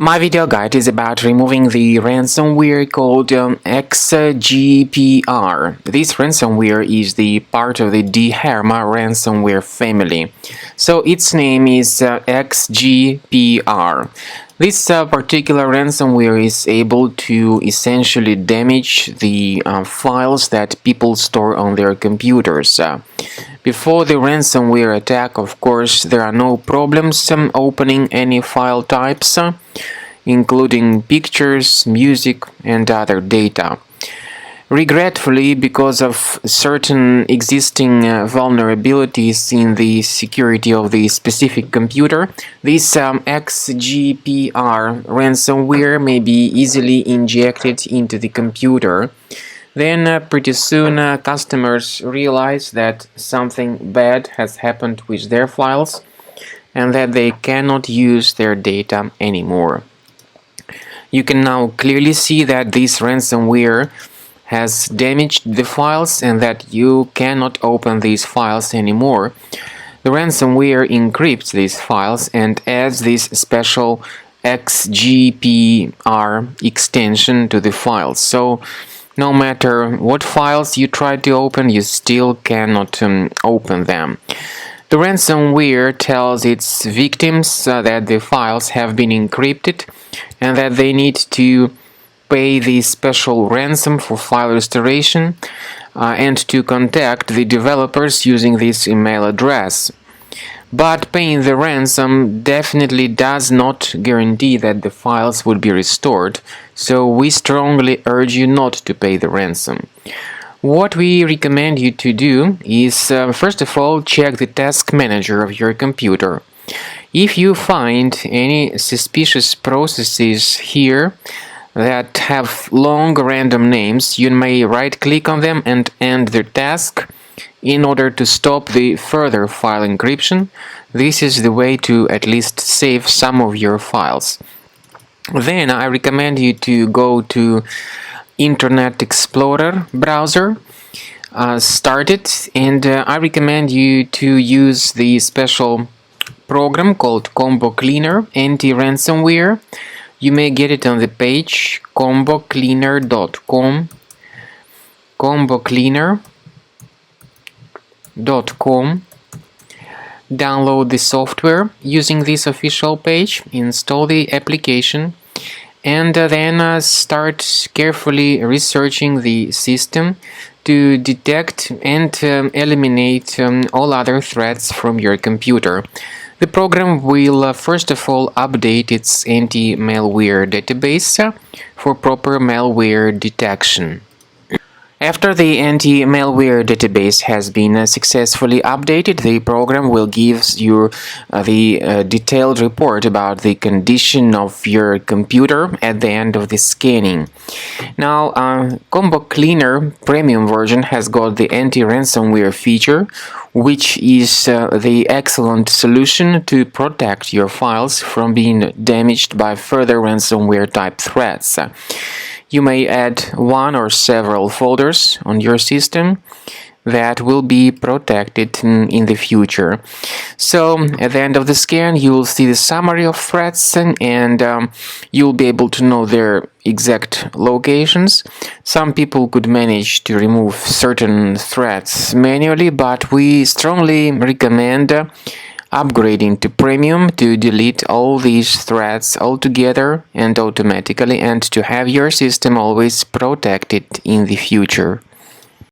My video guide is about removing the ransomware called Xgpr. This ransomware is the part of the Dharma ransomware family. So its name is Xgpr. This particular ransomware is able to essentially damage the files that people store on their computers. Before the ransomware attack, of course, there are no problems opening any file types, including pictures, music, and other data. Regretfully, because of certain existing vulnerabilities in the security of the specific computer, this Xgpr ransomware may be easily injected into the computer. Then pretty soon customers realize that something bad has happened with their files and that they cannot use their data anymore. You can now clearly see that this ransomware has damaged the files and that you cannot open these files anymore. The ransomware encrypts these files and adds this special Xgpr extension to the files. So no matter what files you try to open, you still cannot open them. The ransomware tells its victims that the files have been encrypted and that they need to pay the special ransom for file restoration and to contact the developers using this email address. But paying the ransom definitely does not guarantee that the files would be restored, so we strongly urge you not to pay the ransom. What we recommend you to do is, first of all, check the task manager of your computer. If you find any suspicious processes here that have long random names, you may right-click on them and end the task in order to stop the further file encryption. This is the way to at least save some of your files. Then I recommend you to go to Internet Explorer browser, start it, and I recommend you to use the special program called Combo Cleaner Anti-Ransomware. You may get it on the page combocleaner.com. combocleaner.com. Download the software using this official page, install the application, and then start carefully researching the system to detect and eliminate all other threats from your computer. The program will first of all update its anti-malware database for proper malware detection. After the anti-malware database has been successfully updated, the program will give you the detailed report about the condition of your computer at the end of the scanning. Now, Combo Cleaner Premium version has got the anti-ransomware feature, which is the excellent solution to protect your files from being damaged by further ransomware type threats. You may add one or several folders on your system that will be protected in the future. So at the end of the scan, you will see the summary of threats and you'll be able to know their exact locations. Some people could manage to remove certain threats manually, but we strongly recommend upgrading to premium to delete all these threats altogether and automatically, and to have your system always protected in the future.